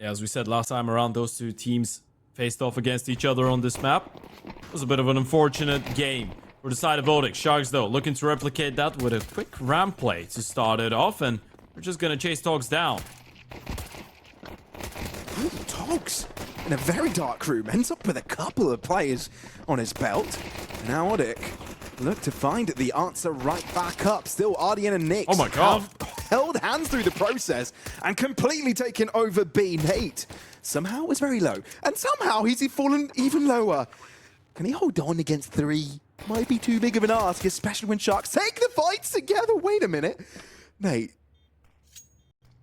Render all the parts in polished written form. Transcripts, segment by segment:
Yeah, as we said last time around, those two teams faced off against each other on this map. It was a bit of an unfortunate game for the side of ODDIK. Sharks, though, looking to replicate that with a quick ramp play to start it off, and we're just gonna chase Togs down. Ooh, Togs in a very dark room ends up with a couple of players on his belt. Now ODDIK look to find the answer right back up. Still, RDN and Nyx Oh my God. have held hands through the process and completely taken over B. Nate somehow was very low, and somehow he's fallen even lower. Can he hold on against 3? Might be too big of an ask, especially when Sharks take the fights together. Wait a minute. Nate,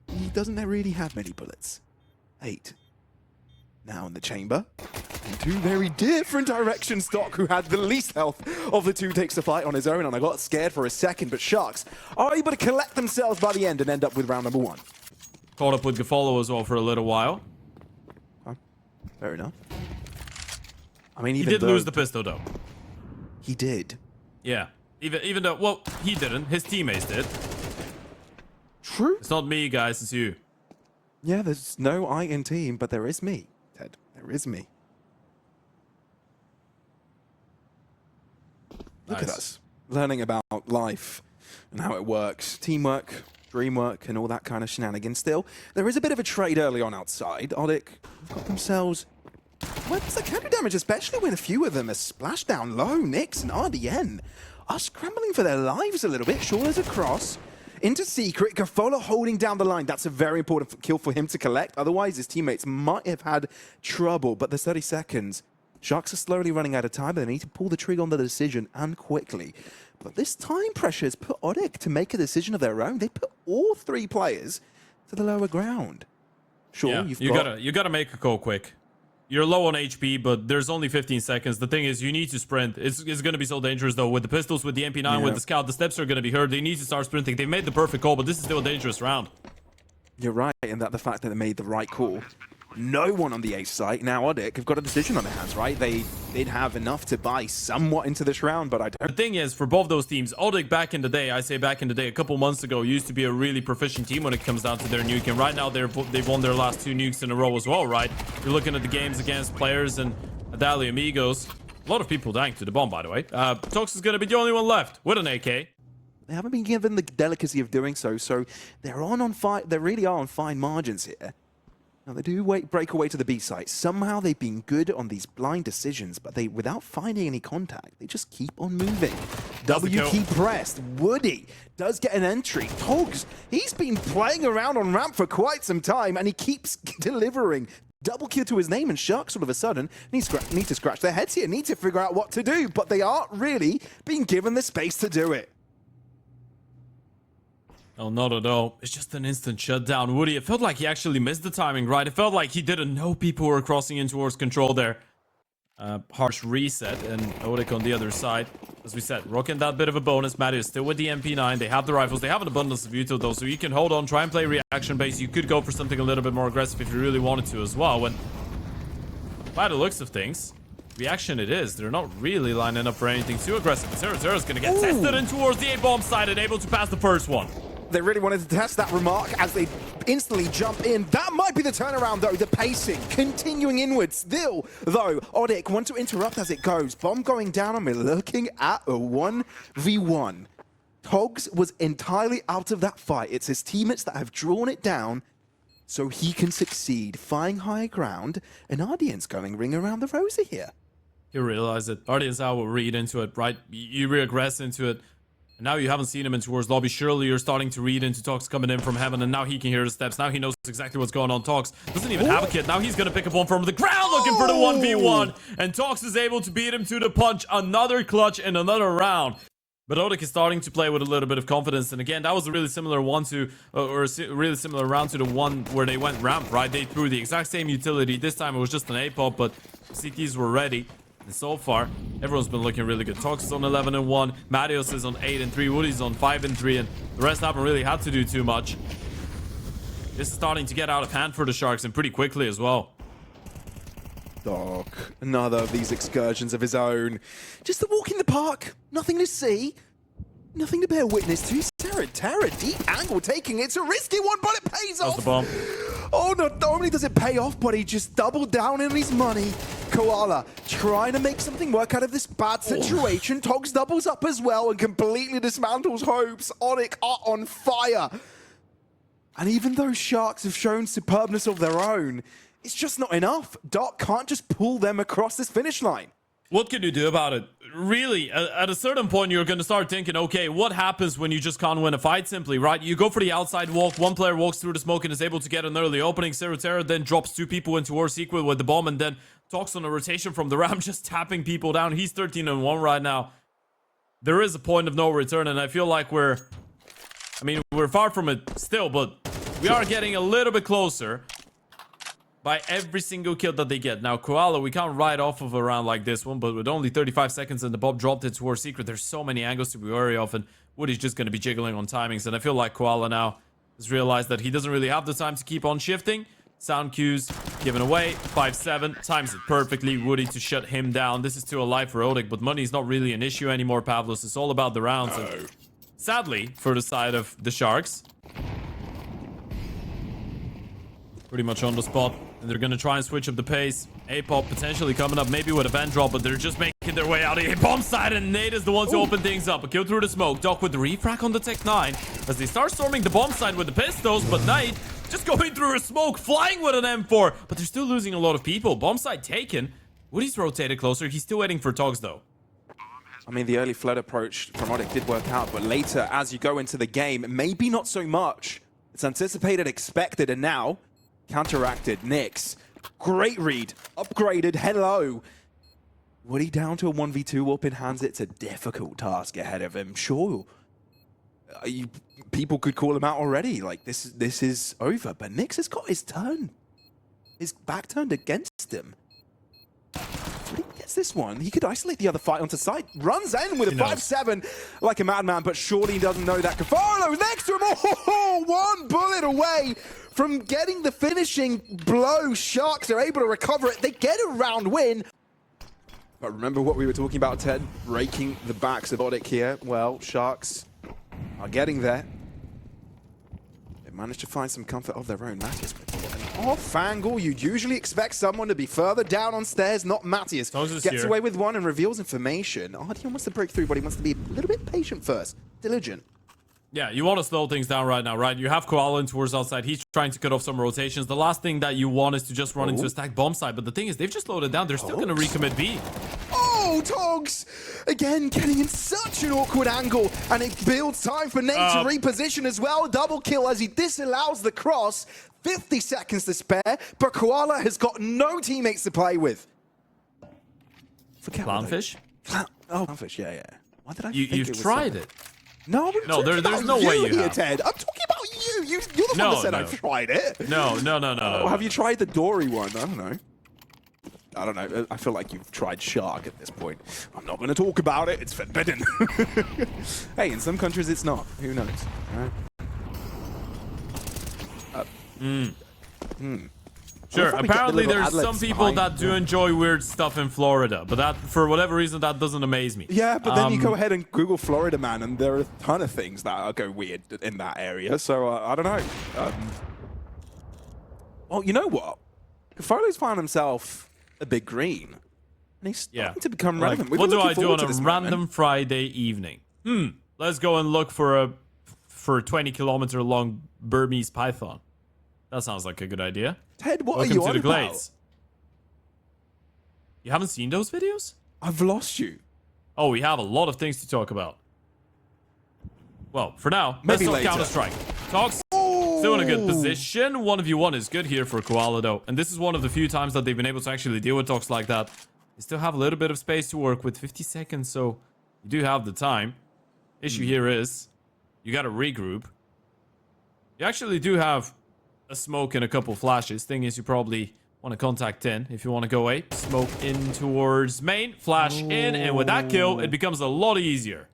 he doesn't really have many bullets. 8. Now in the chamber. In 2 very different directions. Stock, who had the least health of the 2, takes the fight on his own, and I got scared for a second, but Sharks are able to collect themselves by the end and end up with round number 1. Caught up with Gafolo as well for a little while. Huh. Fair enough. I mean, He even did lose the pistol, though. He did. Yeah. Even though, well, he didn't. His teammates did. True. It's not me, guys. It's you. Yeah, there's no I in team, but there is me, Ted. There is me. Look at Nice. us, learning about life and how it works. Teamwork, dreamwork, and all that kind of shenanigans. Still, there is a bit of a trade early on outside. ODDIK have got themselves weapons that can do damage, especially when a few of them are splashed down low. Nyx and RDN are scrambling for their lives a little bit. Shawler's across. Into Secret, Gafolo holding down the line. That's a very important kill for him to collect. Otherwise, his teammates might have had trouble. But there's 30 seconds. Sharks are slowly running out of time, but they need to pull the trigger on the decision, and quickly. But this time pressure has put ODDIK to make a decision of their own. They put all 3 players to the lower ground. Sure, Yeah, you gotta make a call quick. You're low on HP, but there's only 15 seconds. The thing is, you need to sprint. It's going to be so dangerous, though. With the pistols, with the MP9, with the scout, the steps are going to be heard. They need to start sprinting. They made the perfect call, but this is still a dangerous round. You're right, and that the fact that they made the right call. No one on the A site. Now ODDIK have got a decision on their hands, right? They did have enough to buy somewhat into this round, but I don't... The thing is, for both those teams, ODDIK back in the day, I say back in the day, a couple months ago, used to be a really proficient team when it comes down to their nuke. And right now, they've won their last 2 nukes in a row as well, right? You're looking at the games against players and Adali Amigos. A lot of people dying to the bomb, by the way. Tox is going to be the only one left with an AK. They haven't been given the delicacy of doing so, so they're on fine. They really are on fine margins here. Now they do break away to the B site. Somehow they've been good on these blind decisions, but without finding any contact, they just keep on moving. W key pressed. Woody does get an entry. Togs, he's been playing around on ramp for quite some time, and he keeps delivering. Double kill to his name, and Sharks all of a sudden need to scratch their heads here, need to figure out what to do, but they aren't really being given the space to do it. Oh, not at all. It's just an instant shutdown. Woody, it felt like he actually missed the timing, right? It felt like he didn't know people were crossing in towards control there. Harsh reset, and ODDIK on the other side. As we said, rocking that bit of a bonus. Matty is still with the MP9. They have the rifles. They have an abundance of util, though, so you can hold on, try and play reaction base. You could go for something a little bit more aggressive if you really wanted to as well. When, by the looks of things, reaction it is. They're not really lining up for anything too aggressive. 0-0 is going to get tested in towards the A-bomb side and able to pass the first one. They really wanted to test that remark as they instantly jump in. That might be the turnaround, though. The pacing continuing inwards. Still, though, ODDIK want to interrupt as it goes. Bomb going down, and we're looking at a 1v1. Togs was entirely out of that fight. It's his teammates that have drawn it down so he can succeed. Flying high ground, and RDN's going ring around the rosy here. You realize it. Guardians out will read into it, right? You regress into it. And now you haven't seen him in towards lobby. Surely you're starting to read into Tox coming in from heaven, and now he can hear the steps. Now he knows exactly what's going on. Tox doesn't even have a kit. Now he's going to pick up one from the ground looking for the 1v1. And Tox is able to beat him to the punch. Another clutch in another round. But ODDIK is starting to play with a little bit of confidence. And again, that was a really similar round to the one where they went ramp, right? They threw the exact same utility. This time it was just an A-pop, but CTs were ready. And so far, everyone's been looking really good. Tox is on 11-1. Marios is on 8-3. Woody's on 5-3. And the rest haven't really had to do too much. This is starting to get out of hand for the Sharks, and pretty quickly as well. Doc, another of these excursions of his own. Just a walk in the park. Nothing to see. Nothing to bear witness to. Terra, deep angle taking it. It's a risky one, but it pays off. That's the bomb. Oh, not only does it pay off, but he just doubled down on his money. Koala trying to make something work out of this bad situation. Togs doubles up as well and completely dismantles hopes. ODDIK are on fire. And even though Sharks have shown superbness of their own, it's just not enough. Doc can't just pull them across this finish line. What can you do about it? Really, at a certain point, you're going to start thinking, okay, what happens when you just can't win a fight simply, right? You go for the outside walk, one player walks through the smoke and is able to get an early opening. Terra then drops 2 people into war sequel with the bomb and then talks on a rotation from the ramp, just tapping people down. He's 13-1 right now. There is a point of no return, and I feel like we're far from it still, but we are getting a little bit closer by every single kill that they get. Now, Koala, we can't ride off of a round like this one, but with only 35 seconds and the bomb dropped its war secret, there's so many angles to be wary of, and Woody's just going to be jiggling on timings, and I feel like Koala now has realized that he doesn't really have the time to keep on shifting. Sound cues given away. 5-7 times it perfectly. Woody to shut him down. This is still alive for ODDIK, but money is not really an issue anymore, Pavlos. It's all about the rounds. And sadly, for the side of the Sharks, pretty much on the spot. And they're going to try and switch up the pace. A-Pop potentially coming up, maybe with a vent drop, but they're just making their way out of here. Bomb side, and Nate is the one to open things up. A kill through the smoke. Doc with the refrac on the Tech 9 as they start storming the bomb side with the pistols, but Knight just going through a smoke, flying with an M4, but they're still losing a lot of people. Bomb side taken. Woody's rotated closer. He's still waiting for Togs, though. I mean, the early flood approach from ODDIK did work out, but later, as you go into the game, maybe not so much. It's anticipated, expected, and now counteracted. Nyx, great read, upgraded, hello. Woody down to a 1v2 up in hands. It's a difficult task ahead of him. Sure, people could call him out already. Like, this is over. But Nyx has got his turn. His back turned against him. If he gets this one, he could isolate the other fight onto site. Runs in with a 5-7 like a madman, but surely he doesn't know that. Cafaro next to him. Oh, one bullet away from getting the finishing blow. Sharks are able to recover it. They get a round win. But remember what we were talking about, Ted? Breaking the backs of ODDIK here. Well, Sharks are getting there. They managed to find some comfort of their own. Matthias with an off angle. You'd usually expect someone to be further down on stairs, not Matthias. Gets away with one and reveals information. Artyom wants to break through, but he wants to be a little bit patient first. Diligent. Yeah, you want to slow things down right now, right? You have Koala in towards outside. He's trying to cut off some rotations. The last thing that you want is to just run into a stacked bomb side. But the thing is, they've just slowed it down. They're still going to recommit B. Oh, Togs! Again, getting in such an awkward angle. And it builds time for Nate to reposition as well. Double kill as he disallows the cross. 50 seconds to spare. But Koala has got no teammates to play with. Clownfish? Oh, Clownfish, yeah. Why did I think You've tried it. No, there's no way you have. Ted. I'm talking about you. You're the one that said I've tried it. No. Have you tried the Dory one? I don't know. I feel like you've tried Shark at this point. I'm not going to talk about it. It's forbidden. Hey, in some countries it's not. Who knows? Sure, apparently there's some people that do enjoy weird stuff in Florida, but that, for whatever reason, that doesn't amaze me. Yeah, but then you go ahead and Google Florida Man, and there are a ton of things that go weird in that area, so I don't know. Well, you know what? Cafolo's found himself a big green, and he's starting to become relevant. What do I do on a random Friday evening? Let's go and look for a 20-kilometer long Burmese python. That sounds like a good idea. Ted, what Welcome are you to on the about? Glades. You haven't seen those videos? I've lost you. Oh, we have a lot of things to talk about. Well, for now, maybe let's talk later. Counter-Strike. Talks. Still in a good position. 1v1 is good here for Koala, though. And this is one of the few times that they've been able to actually deal with talks like that. They still have a little bit of space to work with. 50 seconds, so you do have the time. Issue here is you got to regroup. You actually do have a smoke and a couple flashes. Thing is, you probably want to contact 10 if you want to go A. Smoke in towards main, flash in, and with that kill, it becomes a lot easier.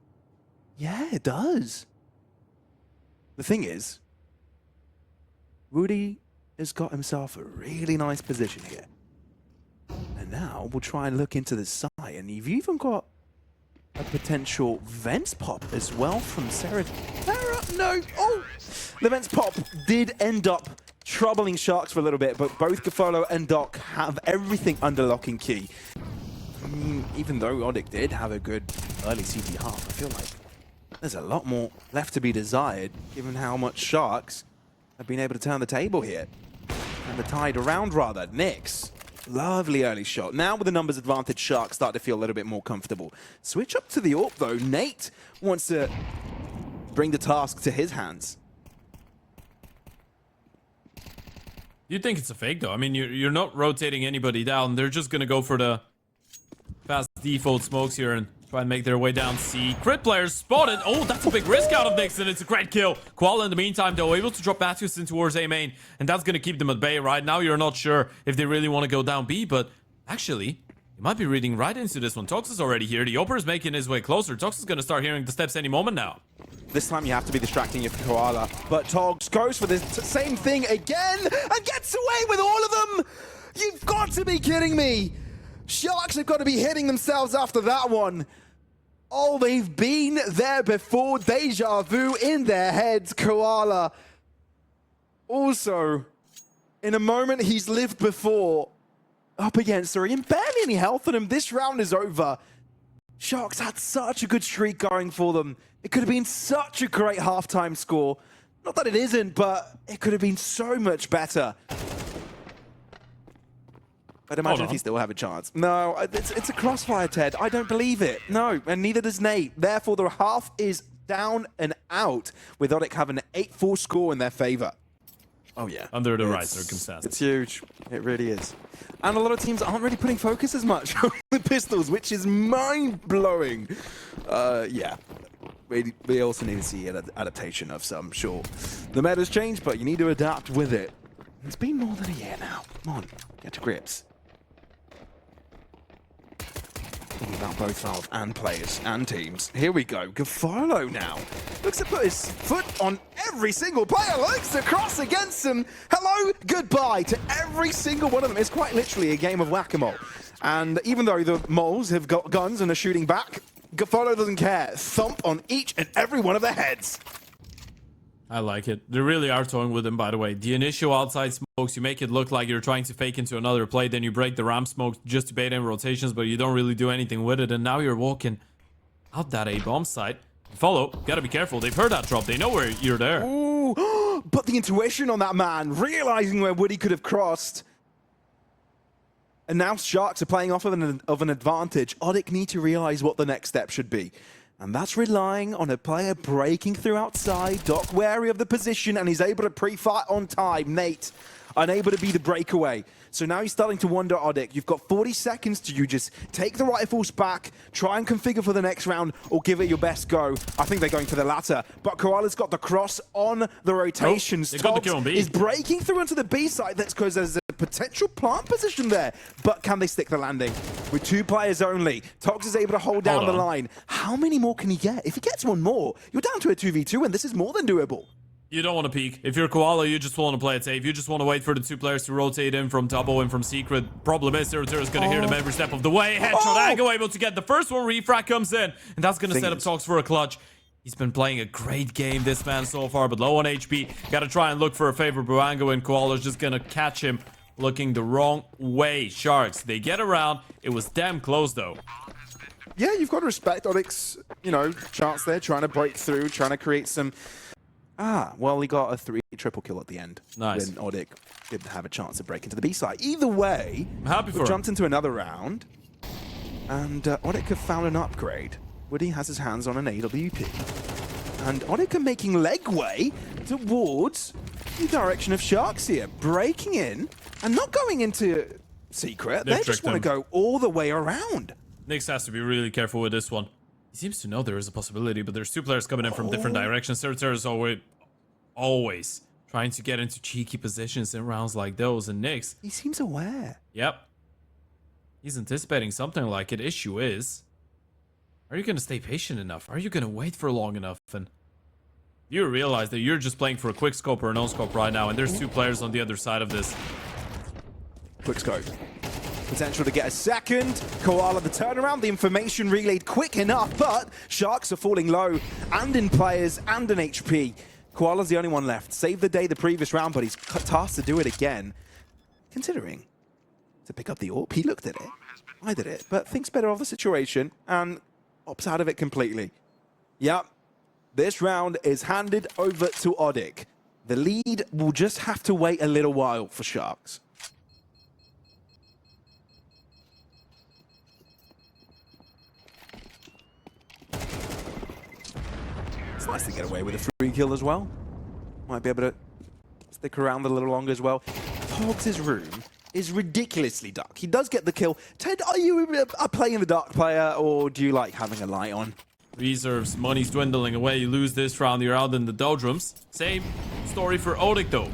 Yeah, it does. The thing is, Woody has got himself a really nice position here. And now we'll try and look into the side, and you've even got a potential Vents pop as well from Sarah. No! Oh! The Vents pop did end up troubling Sharks for a little bit, but both Gafolo and Doc have everything under lock and key. I mean, even though ODDIK did have a good early CT half, I feel like there's a lot more left to be desired, given how much Sharks have been able to turn the table here. And the tide around, rather. Nyx, lovely early shot. Now with the numbers advantage, Sharks start to feel a little bit more comfortable. Switch up to the AWP, though. Nate wants to bring the task to his hands. You think it's a fake, though? I mean, you're not rotating anybody down. They're just going to go for the fast default smokes here and try and make their way down C. Crit players spotted. Oh, that's a big risk out of Nix, and it's a great kill. Koala, in the meantime, though, able to drop Matthews in towards A main, and that's going to keep them at bay. Right now, you're not sure if they really want to go down B, but actually, you might be reading right into this one. Tox is already here. The Oper is making his way closer. Tox is going to start hearing the steps any moment now. This time you have to be distracting if Koala, but Togs goes for this same thing again and gets away with all of them. You've got to be kidding me. Sharks have got to be hitting themselves after that one. Oh, they've been there before. Deja vu in their heads. Koala also, in a moment he's lived before, up against Suri, and barely any health on him. This round is over. Sharks had such a good streak going for them. It could have been such a great halftime score. Not that it isn't, but it could have been so much better. I'd imagine if he still have a chance. No, it's a crossfire, Ted. I don't believe it. No, and neither does Nate. Therefore, the half is down and out, with ODDIK having an 8-4 score in their favor. Oh, yeah. Under the right circumstances. It's huge. It really is. And a lot of teams aren't really putting focus as much on the pistols, which is mind-blowing. Yeah. We also need to see an adaptation of some, sure. The meta's changed, but you need to adapt with it. It's been more than a year now. Come on, get to grips. Thinking about both Valve and players and teams. Here we go. Gafolo now looks to put his foot on every single player. Likes to cross against them. Hello, goodbye to every single one of them. It's quite literally a game of whack-a-mole. And even though the moles have got guns and are shooting back, Gafolo doesn't care. Thump on each and every one of their heads. I like it. They really are toying with him, by the way. The initial outside smokes, you make it look like you're trying to fake into another play, then you break the ramp smoke just to bait in rotations, but you don't really do anything with it, and now you're walking out that A-bomb site. Follow, gotta be careful. They've heard that drop. They know where you're there. Ooh, but the intuition on that man, realizing where Woody could have crossed. And now Sharks are playing off of an advantage. ODDIK need to realize what the next step should be. And that's relying on a player breaking through outside. Doc wary of the position, and he's able to pre-fight on time. Nate, unable to be the breakaway. So now he's starting to wonder, ODDIK, you've got 40 seconds to you just take the rifles back, try and configure for the next round, or give it your best go. I think they're going for the latter. But Koala's got the cross on the rotations. They got the kill on B. Is breaking through into the B side. That's because there's a potential plant position there. But can they stick the landing? With 2 players only, Tox is able to hold down the line. How many more can he get? If he gets one more, you're down to a 2v2, and this is more than doable. You don't want to peek. If you're Koala, you just want to play it safe. You just want to wait for the 2 players to rotate in from Tubbo and from Secret. Problem is, 0-0 is going to hear them every step of the way. Headshot, Ango able to get the first one. Refrag comes in, and that's going to set up Tox for a clutch. He's been playing a great game, this man, so far, but low on HP. Got to try and look for a favorable angle, and Koala's just going to catch him looking the wrong way. Sharks, they get around. It was damn close, though. Yeah, you've got to respect ODDIK's, chance there, trying to break through, trying to create some... well, he got a 3 triple kill at the end. Nice. When ODDIK didn't have a chance to break into the B side. Either way, I'm happy for we jumped into another round, and ODDIK have found an upgrade. Woody has his hands on an AWP, and ODDIK are making legway towards the direction of Sharks here, breaking in and not going into Secret. They just want to go all the way around. Nyx has to be really careful with this one. He seems to know there is a possibility, but there's 2 players coming in from different directions. Serter is always trying to get into cheeky positions in rounds like those, and Nyx... He seems aware. Yep. He's anticipating something like it. Issue is, are you going to stay patient enough? Are you going to wait for long enough? And you realize that you're just playing for a quick scope or a no-scope right now, and there's 2 players on the other side of this. Quick scope. Potential to get a second. Koala the turnaround. The information relayed quick enough, but Sharks are falling low and in players and in HP. Koala's the only one left. Saved the day the previous round, but he's tasked to do it again. Considering to pick up the AWP, he looked at it. I did it, but thinks better of the situation and opts out of it completely. Yep, this round is handed over to ODDIK. The lead will just have to wait a little while for Sharks. It's nice to get away with a free kill as well. Might be able to stick around a little longer as well. Hogs' room is ridiculously dark. He does get the kill. Ted, are you a play in the dark player, or do you like having a light on? Reserves, money's dwindling away. You lose this round, you're out in the doldrums. Same story for ODDIK though.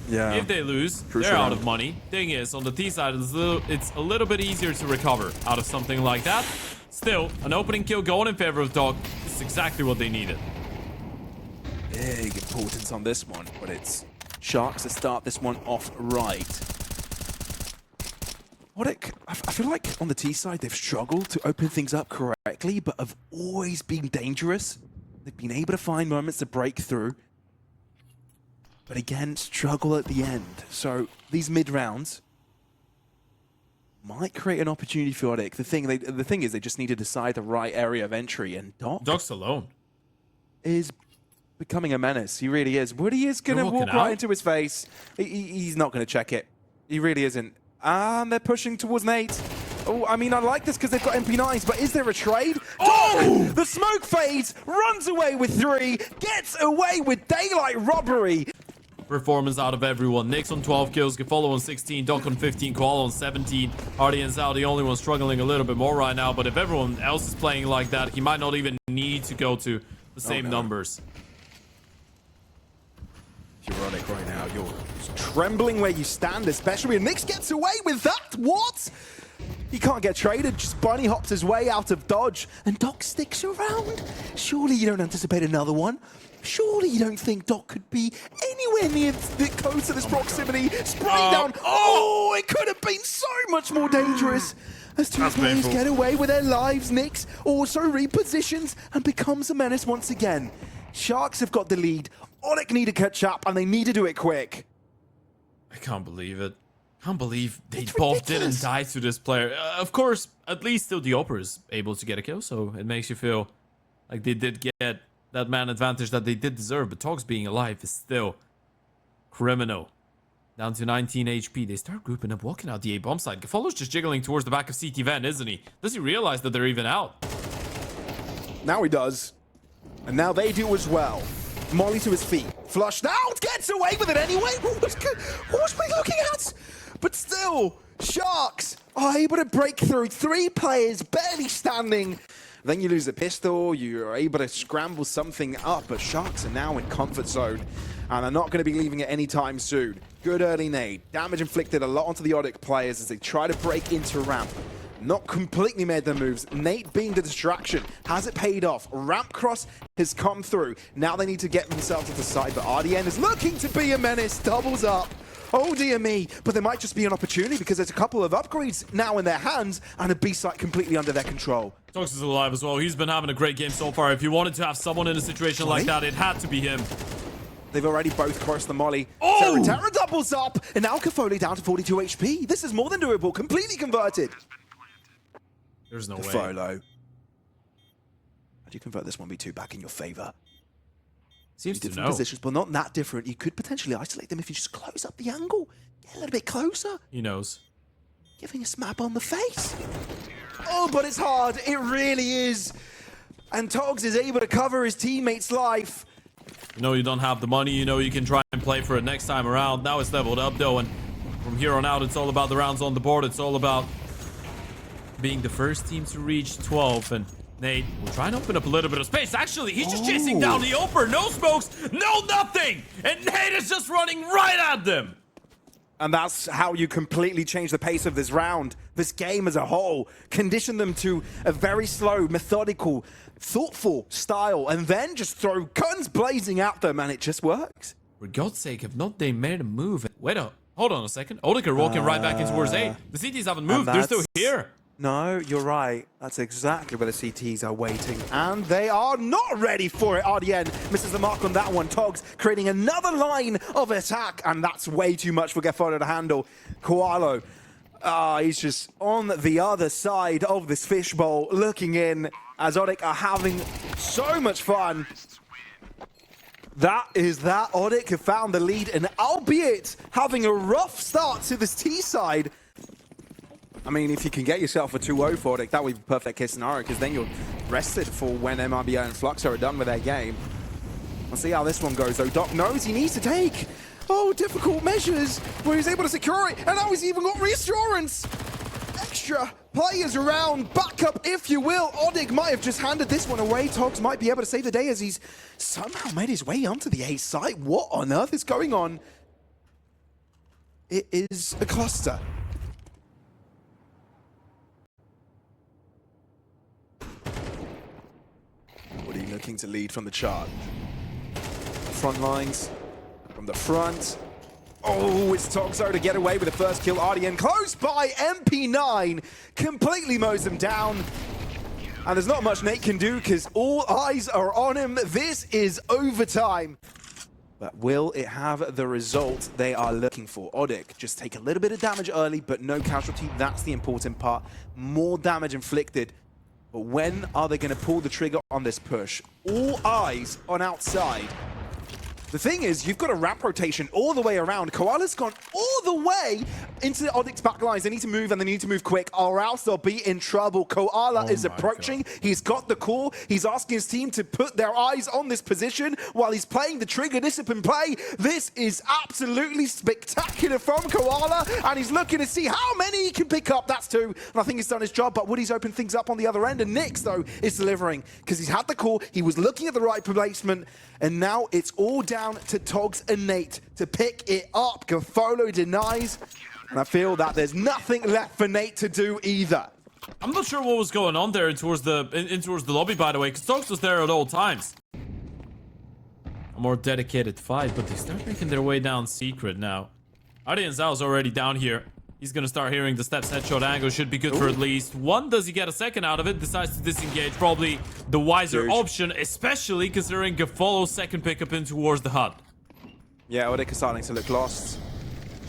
Yeah. If they lose, they're out of money. Thing is, on the T side, it's a little bit easier to recover out of something like that. Still, an opening kill going in favor of Dog. This is exactly what they needed. Big importance on this one, but it's Sharks to start this one off right. ODDIK, I feel like on the T side, they've struggled to open things up correctly, but have always been dangerous. They've been able to find moments to break through, but again, struggle at the end. So these mid rounds might create an opportunity for ODDIK. The thing is, they just need to decide the right area of entry, and Doc's alone. Is becoming a menace. He really is. Woody is going to walk right into his face. He's not going to check it. He really isn't. And they're pushing towards Nate. Oh, I mean, I like this because they've got MP9s, but is there a trade? Oh! The smoke fades, runs away with 3, gets away with daylight robbery. Performance out of everyone. Nyx on 12 kills, Gefolo on 16, Doc on 15, Koala on 17. Hardy and Zhao, the only one struggling a little bit more right now, but if everyone else is playing like that, he might not even need to go to the same numbers. If you're ODDIK right now, you're trembling where you stand, especially when Nyx gets away with that. What? He can't get traded, just bunny hops his way out of dodge, and Doc sticks around. Surely you don't anticipate another one? Surely you don't think Doc could be anywhere near close to this proximity? Spraying down. Oh, it could have been so much more dangerous. As two players get away with their lives, Nyx also repositions and becomes a menace once again. Sharks have got the lead. ODDIK need to catch up, and they need to do it quick. I can't believe it. Can't believe they both didn't die to this player. Of course, at least still the Oper is able to get a kill, so it makes you feel like they did get that man advantage that they did deserve. But Togs being alive is still criminal. Down to 19 HP. They start grouping up, walking out the A bomb side. Gefolo's just jiggling towards the back of CT Van, isn't he? Does he realize that they're even out? Now he does. And now they do as well. Molly to his feet. Flushed out. Gets away with it anyway. What was we looking at? But still, Sharks are able to break through. 3 players barely standing. Then you lose a pistol. You're able to scramble something up. But Sharks are now in comfort zone. And they're not going to be leaving it anytime soon. Good early nade. Damage inflicted a lot onto the ODDIK players as they try to break into ramp. Not completely made their moves. Nate being the distraction. Has it paid off? Ramp cross has come through. Now they need to get themselves to the side, but RDN is looking to be a menace. Doubles up. Oh dear me, but there might just be an opportunity because there's a couple of upgrades now in their hands and a B site completely under their control. Tox is alive as well. He's been having a great game so far. If you wanted to have someone in a situation like that, it had to be him. They've already both crossed the molly. Oh! Terra doubles up, and now Cafoli down to 42 HP. This is more than doable. Completely converted. There's no way. How do you convert this 1v2 back in your favor? Seems to different know. positions, but not that different. You could potentially isolate them if you just close up the angle. Get a little bit closer. He knows. Giving a smap on the face. Oh, but it's hard. It really is. And Togs is able to cover his teammate's life. You know you don't have the money. You know you can try and play for it next time around. Now it's leveled up, though, and from here on out, it's all about the rounds on the board. It's all about being the first team to reach 12, and Nate will try and open up a little bit of space. Actually, he's just chasing down the Oper. No smokes, no nothing. And Nate is just running right at them. And that's how you completely change the pace of this round. This game as a whole. Condition them to a very slow, methodical, thoughtful style. And then just throw guns blazing at them, and it just works. For God's sake, have not they made a move? Wait up. Hold on a second. ODDIK are walking right back in towards A. The CTs haven't moved. They're still here. No, you're right. That's exactly where the CTs are waiting. And they are not ready for it. RDN misses the mark on that one. Togs creating another line of attack. And that's way too much for Gefolo to handle. Koalo, he's just on the other side of this fishbowl, looking in as ODDIK are having so much fun. That is that. ODDIK have found the lead, and albeit having a rough start to this T side, I mean, if you can get yourself a 2-0 for ODDIK, that would be the perfect case scenario, because then you're rested for when MRBO and Flux are done with their game. We'll see how this one goes, though. Doc knows he needs to take, difficult measures, where he's able to secure it, and now he's even got reassurance. Extra players around, backup, if you will. ODDIK might have just handed this one away. Togs might be able to save the day as he's somehow made his way onto the A site. What on earth is going on? It is a cluster. What are you looking to lead from the chart? Front lines, from the front. Oh, it's Toxo to get away with the first kill. RDN close by. MP9 completely mows them down. And there's not much Nate can do because all eyes are on him. This is overtime. But will it have the result they are looking for? ODDIK just take a little bit of damage early, but no casualty. That's the important part. More damage inflicted. But when are they going to pull the trigger on this push? All eyes on outside. The thing is, you've got a ramp rotation all the way around. Koala's gone all the way into the ODDIK's back lines. They need to move, and they need to move quick, or else they'll be in trouble. Koala is approaching. God. He's got the call. He's asking his team to put their eyes on this position while he's playing the trigger discipline play. This is absolutely spectacular from Koala, and he's looking to see how many he can pick up. That's 2, and I think he's done his job, but Woody's opened things up on the other end, and Nyx, though, is delivering because he's had the call. He was looking at the right placement, and now it's all down to Togs and Nate to pick it up. Gefolo denies, and I feel that there's nothing left for Nate to do either. I'm not sure what was going on there towards the lobby, by the way, because Togs was there at all times. A more dedicated fight, but they start making their way down secret now. Ardian Zhao's already down here. He's gonna start hearing the steps. Headshot angle should be good for at least one. Does he get a second out of it? Decides to disengage. Probably the wiser option, especially considering Gefolo's second pickup in towards the hut. Yeah, ODDIK is starting to look lost.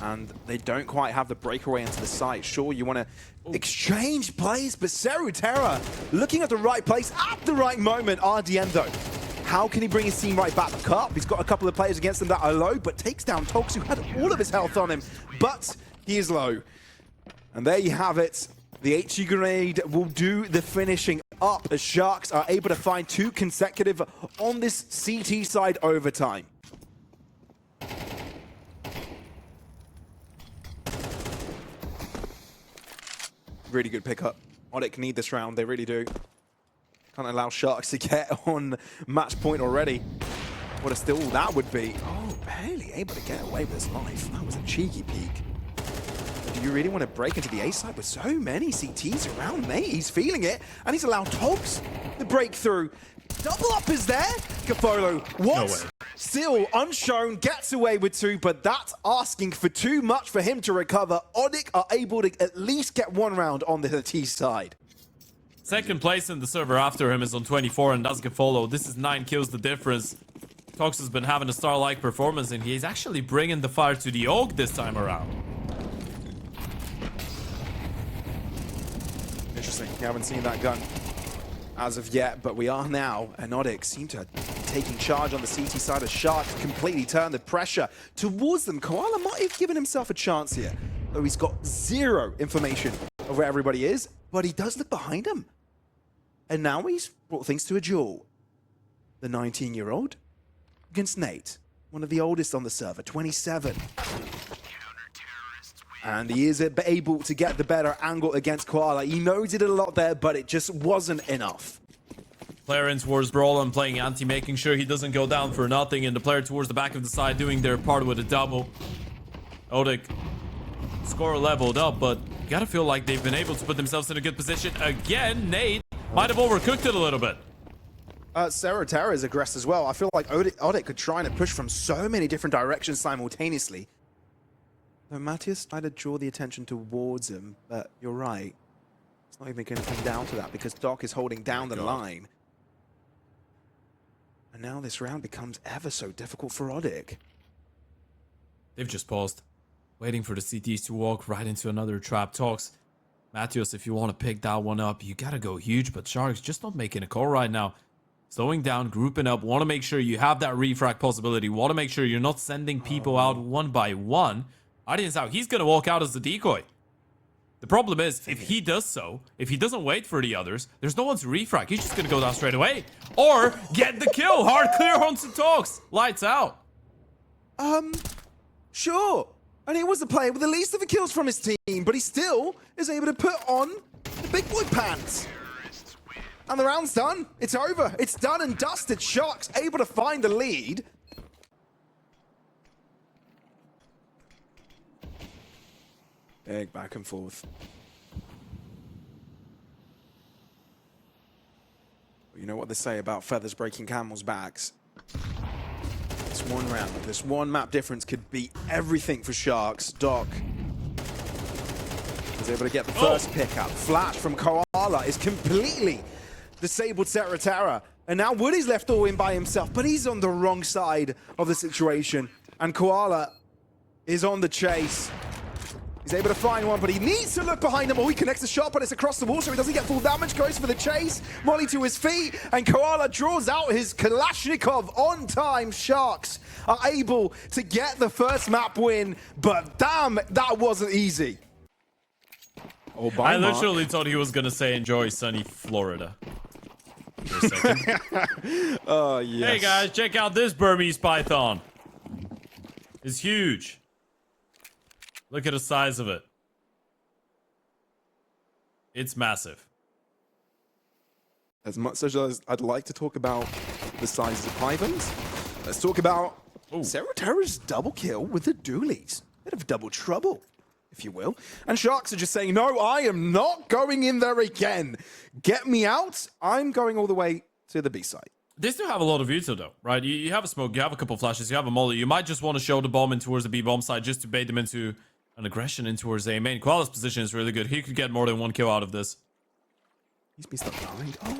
And they don't quite have the breakaway into the site. Sure, you want to exchange plays, but Serutera looking at the right place at the right moment. RDN, though. How can he bring his team right back up? He's got a couple of players against him that are low, but takes down Togs, who had all of his health on him. But he is low. And there you have it. The HE grenade will do the finishing up as Sharks are able to find 2 consecutive on this CT side overtime. Really good pickup. ODDIK need this round, they really do. Can't allow Sharks to get on match point already. What a steal that would be. Oh, barely able to get away with his life. That was a cheeky peek. Do you really want to break into the A side with so many CTs around, mate? He's feeling it, and he's allowed Togs the breakthrough. Double up is there. Gefolo, what? No way. Still unshown, gets away with 2, but that's asking for too much for him to recover. ODDIK are able to at least get 1 round on the T side. Second place in the server after him is on 24, and that's Gefolo. This is 9 kills the difference. Togs has been having a star-like performance, and he's actually bringing the fire to the Oak this time around. Interesting. We haven't seen that gun as of yet, but we are now. And ODDIK seem to be taking charge on the CT side of Sharks, completely turned the pressure towards them. Koala might have given himself a chance here, though he's got 0 information of where everybody is, but he does look behind him. And now he's brought things to a duel. The 19-year-old against Nate, one of the oldest on the server, 27. And he is able to get the better angle against Koala. He knows he did a lot there, but it just wasn't enough. Player in towards Brawl and playing anti, making sure he doesn't go down for nothing, and the player towards the back of the side doing their part with a double. ODDIK score leveled up, but you gotta feel like they've been able to put themselves in a good position. Again, Nate might have overcooked it a little bit. Serutera is aggressed as well. I feel like ODDIK could try and push from so many different directions simultaneously. So Matthias tried to draw the attention towards him, but you're right. It's not even going to come down to that because Doc is holding down the line. And now this round becomes ever so difficult for ODDIK. They've just paused, waiting for the CTs to walk right into another trap. Talks. Matthews, if you want to pick that one up, you gotta go huge, but Sharks just not making a call right now. Slowing down, grouping up, want to make sure you have that refrag possibility, want to make sure you're not sending people out one by one. Audience out, he's gonna walk out as the decoy. The problem is, if he does so, if he doesn't wait for the others, there's no one to refrag. He's just gonna go down straight away. Or get the kill. Hard clear onto Talks. Lights out. Sure. And he was the player with the least of the kills from his team, but he still is able to put on the big boy pants. And the round's done. It's over. It's done and dusted. Sharks able to find the lead. Big back and forth. You know what they say about feathers breaking camels' backs? This one round, this one map difference could be everything for Sharks. Doc was able to get the first pickup. Flash from Koala is completely disabled Seratara. And now Woody's left all in by himself, but he's on the wrong side of the situation. And Koala is on the chase. He's able to find one, but he needs to look behind him. Oh, he connects the shot, but it's across the wall, so he doesn't get full damage. Goes for the chase. Molly to his feet, and Koala draws out his Kalashnikov on time. Sharks are able to get the first map win, but damn, that wasn't easy. Oh, I literally thought he was gonna say enjoy sunny Florida. For a second. Oh, yes. Hey guys, check out this Burmese python. It's huge. Look at the size of it. It's massive. As much as I'd like to talk about the size of pythons, let's talk about Seratara's double kill with the dualies. Bit of double trouble, if you will. And Sharks are just saying, no, I am not going in there again. Get me out. I'm going all the way to the B site. They still have a lot of util though, right? You have a smoke, you have a couple flashes, you have a molly. You might just want to show the bomb in towards the B bomb side just to bait them into an aggression in towards A main. Koala's position is really good. He could get more than one kill out of this. He's been stuck behind. Oh,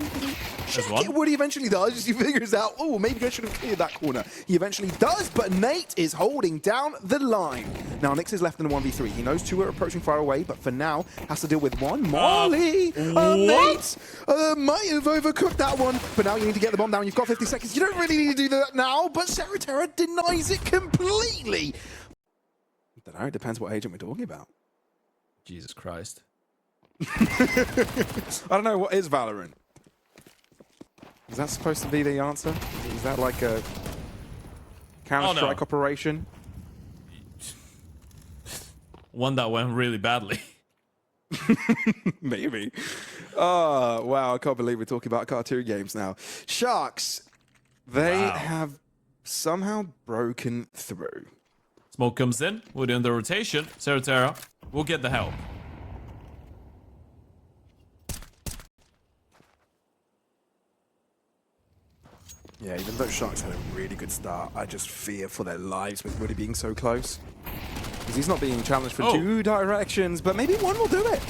There's one. What he eventually does, he figures out, oh, maybe I should have cleared that corner. He eventually does, but Nate is holding down the line. Now, Nyx is left in a 1v3. He knows two are approaching far away, but for now, has to deal with one. Molly! Nate might have overcooked that one, but now you need to get the bomb down. You've got 50 seconds. You don't really need to do that now, but Seratara denies it completely. I don't know, it depends what agent we're talking about. Jesus Christ. I don't know, what is Valorant? Is that supposed to be the answer? Is that like a Counter-Strike operation? One that went really badly. Maybe. Oh, wow, I can't believe we're talking about cartoon games now. Sharks, they have somehow broken through. Smoke comes in, within the rotation. Seratara will get the help. Yeah, even though Sharks had a really good start, I just fear for their lives with Woody being so close. Because he's not being challenged from two directions, but maybe one will do it.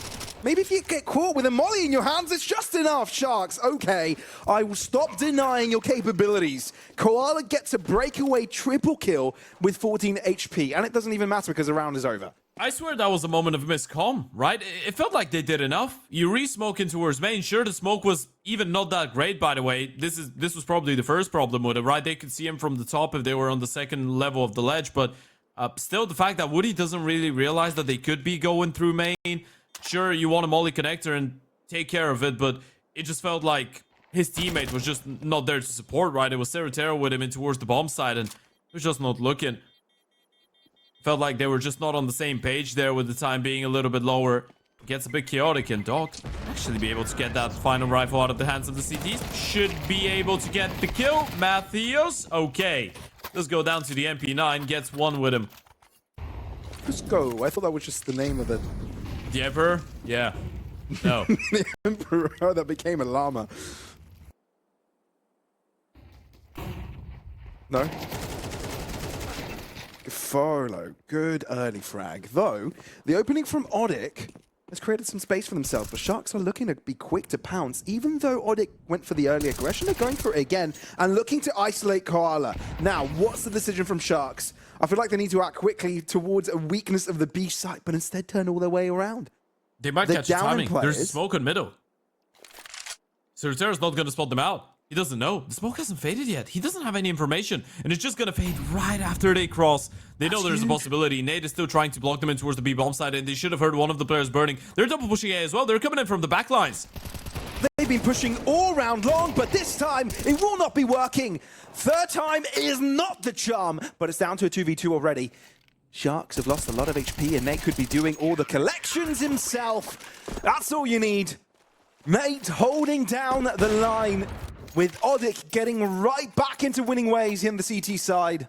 Maybe if you get caught with a molly in your hands, it's just enough, Sharks. Okay, I will stop denying your capabilities. Koala gets a breakaway triple kill with 14 HP, and it doesn't even matter because the round is over. I swear that was a moment of miscomm, right? It felt like they did enough. You re-smoke into towards main. Sure, the smoke was even not that great, by the way. This was probably the first problem with it, right? They could see him from the top if they were on the second level of the ledge, but still, the fact that Woody doesn't really realize that they could be going through main. Sure, you want a molly connector and take care of it, but it just felt like his teammate was just not there to support, right? It was Seratara with him in towards the bomb side, and he was just not looking. Felt like they were just not on the same page there with the time being a little bit lower. Gets a bit chaotic, and Dog actually be able to get that final rifle out of the hands of the CTs. Should be able to get the kill. Matthews, okay. Let's go down to the MP9, gets one with him. Let's go. I thought that was just the name of the... The Emperor? Yeah. No. The Emperor that became a llama. No? Folo, good early frag. Though, the opening from ODDIK has created some space for themselves, but Sharks are looking to be quick to pounce. Even though ODDIK went for the early aggression, they're going for it again and looking to isolate Koala. Now, what's the decision from Sharks? I feel like they need to act quickly towards a weakness of the B site, but instead turn all their way around. They might catch timing. There's smoke in middle. Serutera's not going to spot them out. He doesn't know. The smoke hasn't faded yet. He doesn't have any information. And it's just going to fade right after they cross. They know there's a possibility. Nate is still trying to block them in towards the B-bomb side, and they should have heard one of the players burning. They're double pushing A as well. They're coming in from the back lines. They've been pushing all round long, but this time it will not be working. Third time is not the charm, but it's down to a 2v2 already. Sharks have lost a lot of HP, and Nate could be doing all the collections himself. That's all you need. Nate holding down the line, with ODDIK getting right back into winning ways in the CT side.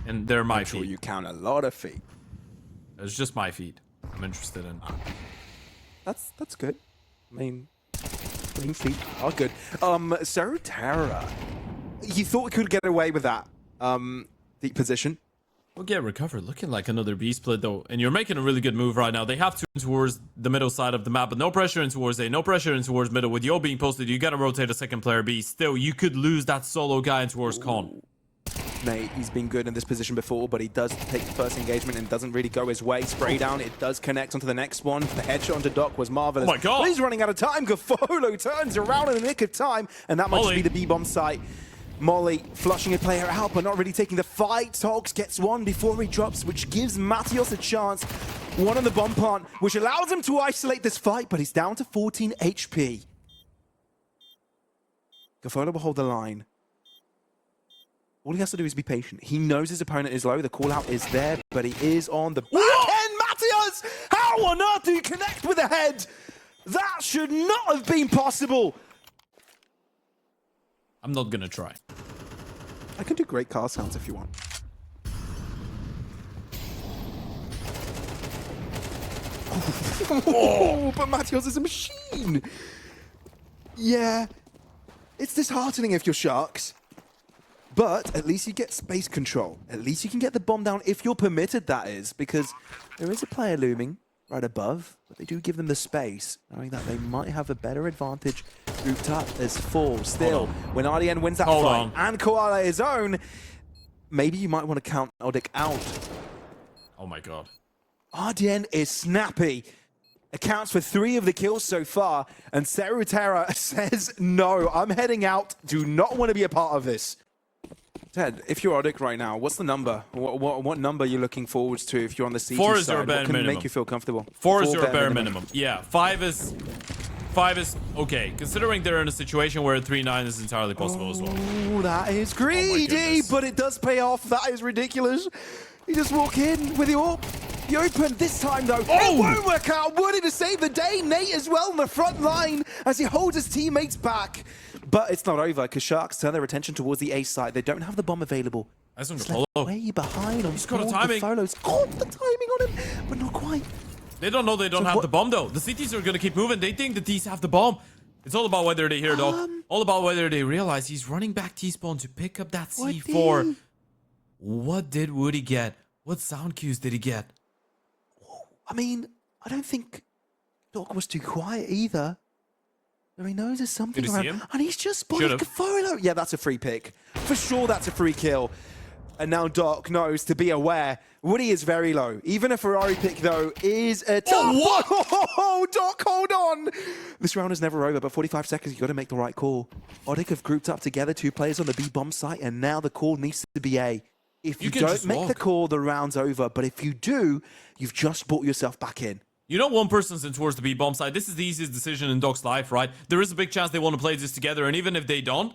And they're my I'm feet. sure you count a lot of feet. It's just my feet I'm interested in. That's good. I mean, green feet are good. Serutera, you thought we could get away with that deep position. We'll get recovered. Looking like another B split though. And you're making a really good move right now. They have to towards the middle side of the map, but no pressure in towards A, no pressure in towards middle. With Yo being posted, you gotta rotate a second player B. Still, you could lose that solo guy in towards Con. Nate, he's been good in this position before, but he does take the first engagement and doesn't really go his way. Spray down, it does connect onto the next one. The headshot onto Doc was marvelous. Oh my god! But he's running out of time. Gafolo turns around in the nick of time, and that might just be the B-bomb site. Molly flushing a player out, but not really taking the fight. Tox gets one before he drops, which gives Matios a chance. One on the bomb plant, which allows him to isolate this fight, but he's down to 14 HP. Gafolo will hold the line. All he has to do is be patient. He knows his opponent is low. The call-out is there, but he is on the back end. Matios! How on earth do you connect with the head? That should not have been possible. I'm not gonna try. I can do great car sounds if you want. Oh, but Matios is a machine. Yeah, it's disheartening if you're Sharks. But at least you get space control. At least you can get the bomb down if you're permitted, that is, because there is a player looming right above, but they do give them the space, knowing that they might have a better advantage grouped up as 4. Still, when RDN wins that fight and Koala his own, maybe you might want to count ODDIK out. Oh my god. RDN is snappy. Accounts for 3 of the kills so far, and Serutera says, no, I'm heading out. Do not want to be a part of this. Ted, if you're ODDIK right now, what's the number? What number are you looking forward to if you're on the CT 4 is side? your bare What can minimum. make you feel comfortable? 4 is your bare minimum. Yeah, 5 is okay. Considering they're in a situation where a 3-9 is entirely possible as well. Oh, that is greedy, but it does pay off. That is ridiculous. You just walk in with your AWP. You open this time though. It won't work out. Woody to save the day. Nate as well on the front line as he holds his teammates back. But it's not over because Sharks turn their attention towards the A site. They don't have the bomb available. That's way behind on He's got a timing. Follows. Got the timing on him, but not quite. They don't know they don't have the bomb though. The CTs are gonna keep moving. They think the T's have the bomb. It's all about whether they hear it all about whether they realize he's running back T-spawn to pick up that C4. What did Woody get? What sound cues did he get? I mean, I don't think Doc was too quiet either. So he knows there's something Did you around. see him? And he's just spotted Gafolo. Yeah, that's a free pick. For sure, that's a free kill. And now Doc knows to be aware. Woody is very low. Even a Ferrari pick, though, is a tough. Oh, Doc, hold on. This round is never over, but 45 seconds, you got to make the right call. ODDIK have grouped up together, 2 players on the B-bomb site, and now the call needs to be A. If you don't make the call, the round's over. But if you do, you've just brought yourself back in. You know, one person's in towards the B-bomb side. This is the easiest decision in Doc's life, right? There is a big chance they want to play this together, and even if they don't,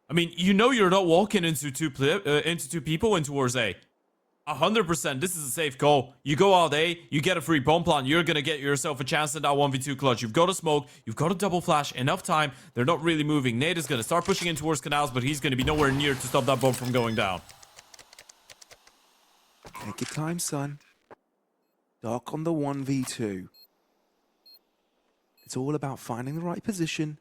I mean, you know you're not walking into two people in towards A. 100%. This is a safe call. You go out A, you get a free bomb plant, you're going to get yourself a chance in that 1v2 clutch. You've got to smoke, you've got to double flash, enough time. They're not really moving. Nate is going to start pushing in towards canals, but he's going to be nowhere near to stop that bomb from going down. Take your time, son. Doc on the 1v2. It's all about finding the right position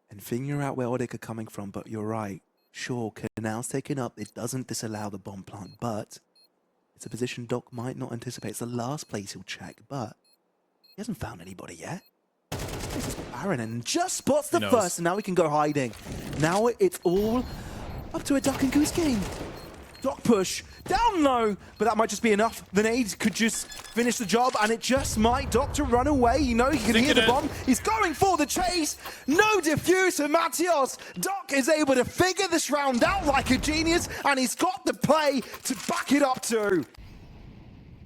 and figuring out where ODDIK are coming from, but you're right. Sure, canal's taken up. It doesn't disallow the bomb plant, but it's a position Doc might not anticipate. It's the last place he'll check, but He hasn't found anybody yet. This is barren and just spots the He knows. first, and now we can go hiding. Now it's all up to a duck and goose game. Doc push, down low, but that might just be enough. The nade could just finish the job, and it just might. Doc to run away. You know, he can hear the bomb. He's going for the chase. No defuse for Matios. Doc is able to figure this round out like a genius, and he's got the play to back it up too.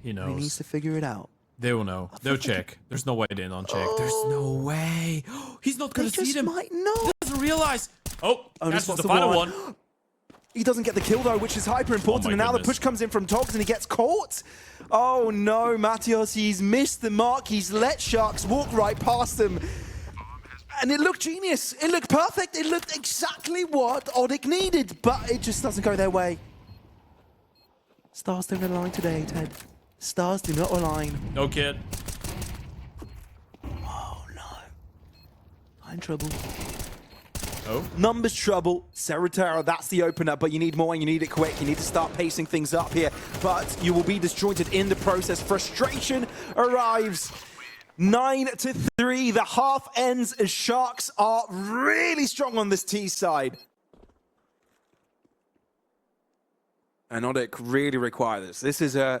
He knows. He needs to figure it out. They will know. They'll check. There's no way they don't check. There's no way. He's not gonna see them. Might know. He doesn't realize. Oh, that's spots the the final one. one. He doesn't get the kill though, which is hyper important. Oh my And now the goodness. push comes in from Togs and he gets caught. Oh no, Matios, he's missed the mark. He's let Sharks walk right past him. And it looked genius. It looked perfect. It looked exactly what ODDIK needed, but it just doesn't go their way. Stars don't align today, Ted. Stars do not align. No kid. Oh no. I'm in trouble. Oh. Numbers trouble. Seratera, that's the opener, but you need more and you need it quick. You need to start pacing things up here, but you will be disjointed in the process. Frustration arrives. 9-3. The half ends as Sharks are really strong on this T side. And ODDIK really require this. This is a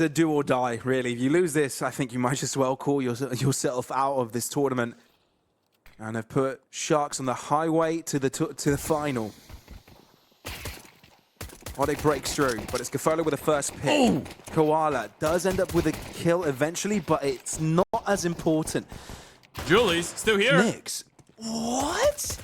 do or die, really. If you lose this, I think you might as well call yourself out of this tournament. And have put Sharks on the highway to the final. ODDIK breaks through, but it's Gafolo with the first pick. Oh. Koala does end up with a kill eventually, but it's not as important. Julie's still here. Nyx. What?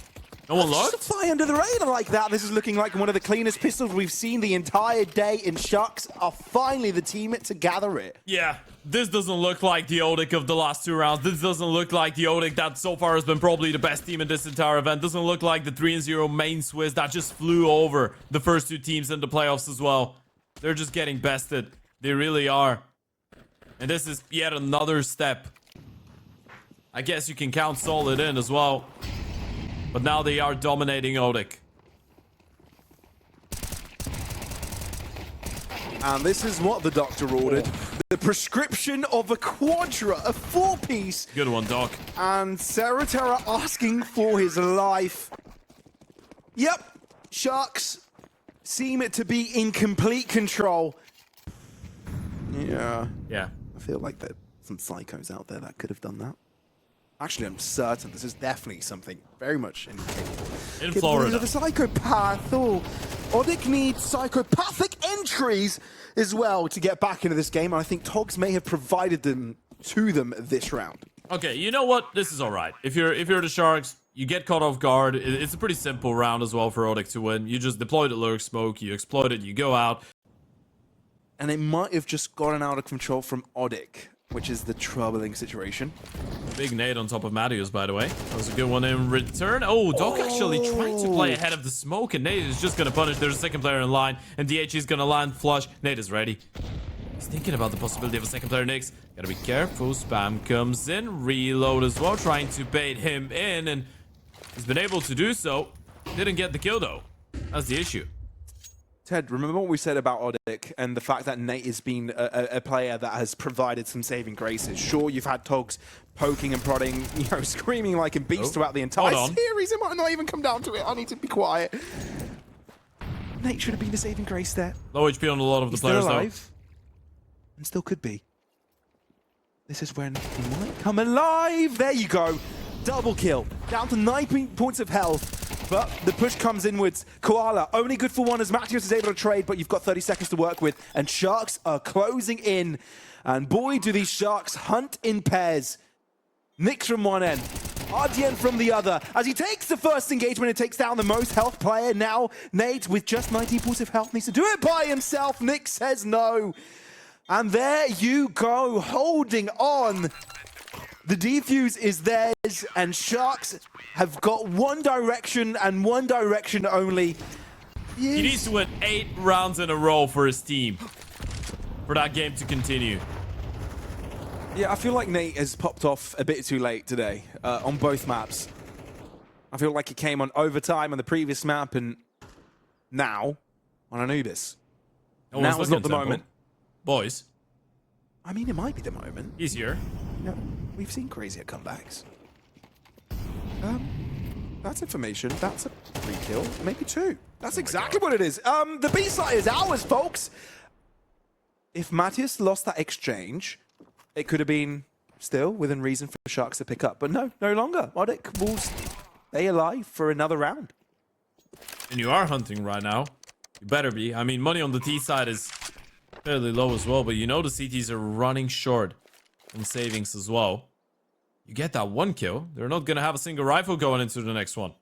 No one Just looked. to fly under the radar like that. This is looking like one of the cleanest pistols we've seen the entire day, and Sharks are finally the team to gather it. Yeah, this doesn't look like the ODDIK of the last 2 rounds. This doesn't look like the ODDIK that so far has been probably the best team in this entire event. Doesn't look like the 3-0 main Swiss that just flew over the first 2 teams in the playoffs as well. They're just getting bested. They really are. And this is yet another step. I guess you can count Solid in as well. But now they are dominating ODDIK. And this is what the doctor ordered. The prescription of a quadra, a 4-piece. Good one, Doc. And Seratera asking for his life. Yep, Sharks seem to be in complete control. Yeah. Yeah. I feel like there's some psychos out there that could have done that. Actually, I'm certain this is definitely something very much In Florida. of a psychopath. Oh, ODDIK needs psychopathic entries as well to get back into this game. And I think Togs may have provided them to them this round. Okay, you know what? This is all right. If you're the Sharks, you get caught off guard. It's a pretty simple round as well for ODDIK to win. You just deploy the lurk smoke, you exploit it, you go out. And it might have just gotten out of control from ODDIK, which is the troubling situation. Big nade on top of Matthews, by the way. That was a good one in return. Oh, Doc actually trying to play ahead of the smoke, and Nate is just going to punish. There's a second player in line, and DH is going to land flush. Nate is ready. He's thinking about the possibility of a second player next. Gotta be careful. Spam comes in. Reload as well, trying to bait him in, and he's been able to do so. Didn't get the kill, though. That's the issue. Ted, remember what we said about ODDIK and the fact that Nate has been a player that has provided some saving graces. Sure, you've had Togs poking and prodding, screaming like a beast throughout the entire series. It might not even come down to it. I need to be quiet. Nate should have been the saving grace there. Low HP on a lot of the players, still though. alive, and still could be. This is when he might come alive. There you go. Double kill. Down to 9 points of health. But the push comes inwards. Koala, only good for one as Matios is able to trade, but you've got 30 seconds to work with. And Sharks are closing in. And boy, do these Sharks hunt in pairs. Nyx from one end, RDN from the other. As he takes the first engagement and takes down the most health player. Now, Nate, with just 19 points of health, needs to do it by himself. Nyx says no. And there you go, holding on. The defuse is theirs, and Sharks have got one direction and one direction only. He needs to win 8 rounds in a row for his team for that game to continue. Yeah, I feel like Nate has popped off a bit too late today on both maps. I feel like he came on overtime on the previous map, and now on Anubis. Now is not the moment. Boys. I mean, it might be the moment. Easier. You know, we've seen crazier comebacks. That's information. That's a 3 kill, maybe 2. That's exactly what it is. The B side is ours, folks. If Matthias lost that exchange, it could have been still within reason for Sharks to pick up. But no, no longer. ODDIK will stay alive for another round. And you are hunting right now. You better be. I mean, money on the T side is fairly low as well, but you know the CTs are running short on savings as well. You get that 1 kill. They're not going to have a single rifle going into the next one.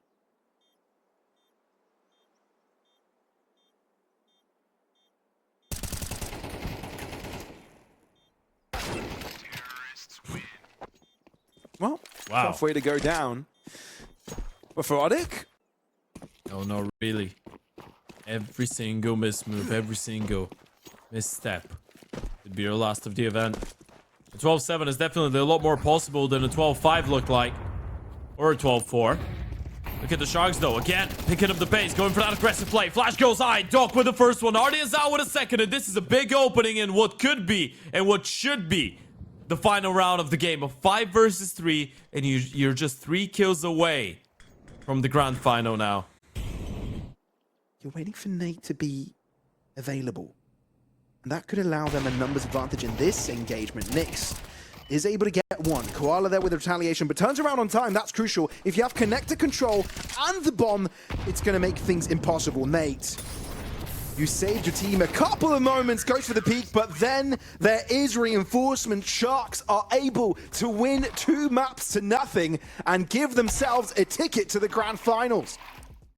Well, wow. Tough way to go down. But for ODDIK, Oh, no, really. Every single mismove, every single misstep could be your last of the event. A 12-7 is definitely a lot more possible than a 12-5 looked like. Or a 12-4. Look at the Sharks, though. Again, picking up the pace, going for that aggressive play. Flash goes high. Doc with the first one. Artie is out with a second. And this is a big opening in what could be and what should be the final round of the game. A 5 versus 3. And you're just 3 kills away from the grand final now. you're waiting for Nate to be available. And that could allow them a numbers advantage in this engagement. Nyx is able to get one. Koala there with the retaliation, but turns around on time. That's crucial. If you have connector control and the bomb, it's going to make things impossible. Nate, you saved your team a couple of moments, goes for the peak, but then there is reinforcement. Sharks are able to win 2 maps to nothing and give themselves a ticket to the grand finals.